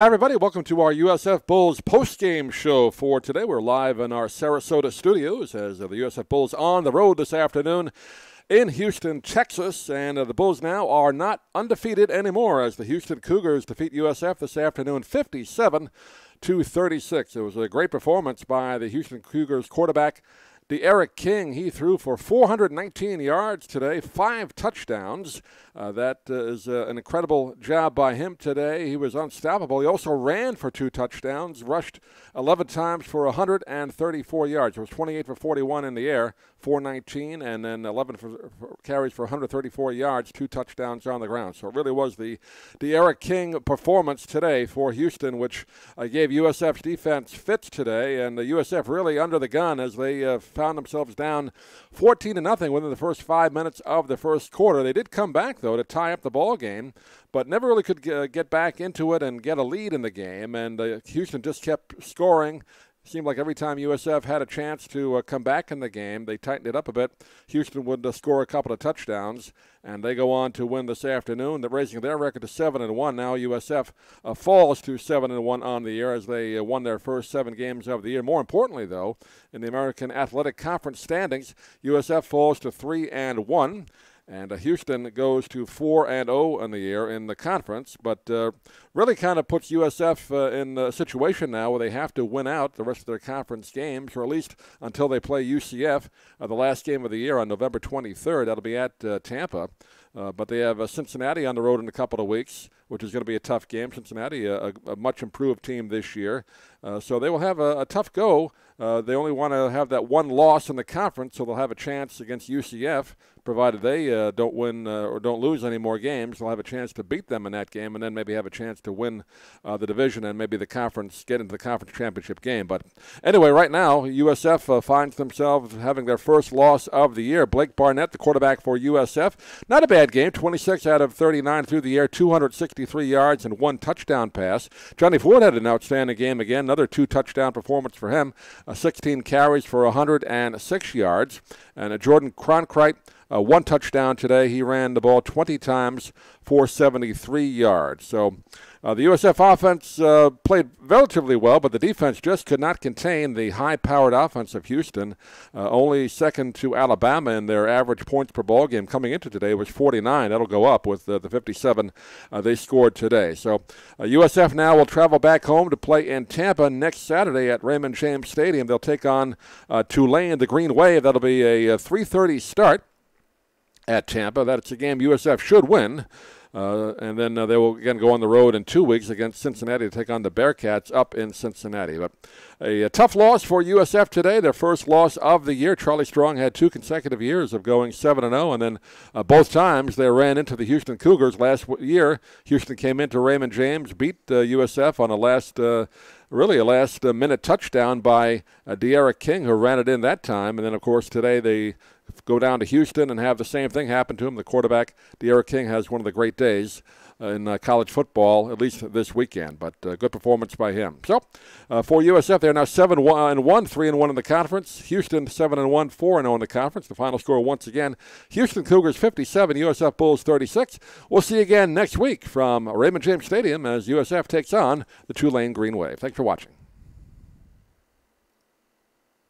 Hi, everybody. Welcome to our USF Bulls post-game show for today. We're live in our Sarasota studios as the USF Bulls on the road this afternoon in Houston, Texas. And the Bulls now are not undefeated anymore as the Houston Cougars defeat USF this afternoon 57-36. It was a great performance by the Houston Cougars quarterback, D'Eriq King. He threw for 419 yards today, 5 touchdowns. That is an incredible job by him today. He was unstoppable. He also ran for 2 touchdowns, rushed 11 times for 134 yards. It was 28 for 41 in the air, 419, and then 11 carries for 134 yards, 2 touchdowns on the ground. So it really was the D'Eriq King performance today for Houston, which gave USF's defense fits today, and the USF really under the gun as they found themselves down 14-0 within the first 5 minutes of the first quarter. They did come back, though, to tie up the ball game, but never really could get back into it and get a lead in the game. And Houston just kept scoring. Seemed like every time USF had a chance to come back in the game, they tightened it up a bit. Houston would score a couple of touchdowns, and they go on to win this afternoon. They're raising their record to 7-1. Now USF falls to 7-1 on the year as they won their first 7 games of the year. More importantly, though, in the American Athletic Conference standings, USF falls to 3-1. And Houston goes to 4-0 in the year in the conference, but really kind of puts USF in a situation now where they have to win out the rest of their conference games, or at least until they play UCF, the last game of the year on November 23rd. That'll be at Tampa. But they have Cincinnati on the road in a couple of weeks, which is going to be a tough game. Cincinnati, a much improved team this year. So they will have a tough go. They only want to have that one loss in the conference, so they'll have a chance against UCF, provided they don't win or don't lose any more games. They'll have a chance to beat them in that game and then maybe have a chance to win the division and maybe the conference, get into the conference championship game. But anyway, right now, USF finds themselves having their first loss of the year. Blake Barnett, the quarterback for USF, not a bad game, 26 out of 39 through the air, 263 yards and 1 touchdown pass. Johnny Ford had an outstanding game again, another 2 touchdown performance for him, 16 carries for 106 yards. And Jordan Cronkrite, 1 touchdown today. He ran the ball 20 times for 73 yards. So the USF offense played relatively well, but the defense just could not contain the high-powered offense of Houston. Only second to Alabama in their average points per ball game coming into today was 49. That'll go up with the 57 they scored today. So USF now will travel back home to play in Tampa next Saturday at Raymond James Stadium. They'll take on Tulane, the Green Wave. That'll be a 3:30 start at Tampa. That's a game USF should win. And then they will again go on the road in 2 weeks against Cincinnati to take on the Bearcats up in Cincinnati. But a tough loss for USF today, their first loss of the year. Charlie Strong had 2 consecutive years of going 7-0, and then both times they ran into the Houston Cougars last year. Houston came into Raymond James, beat USF on a last-minute touchdown by D'Eriq King, who ran it in that time. And then, of course, today they go down to Houston and have the same thing happen to him. The quarterback, D'Eriq King, has one of the great days in college football, at least this weekend. But good performance by him. So for USF, they're now 7-1, 3-1 in the conference. Houston 7-1, 4-0 in the conference. The final score once again: Houston Cougars 57, USF Bulls 36. We'll see you again next week from Raymond James Stadium as USF takes on the Tulane Green Wave. Thanks for watching.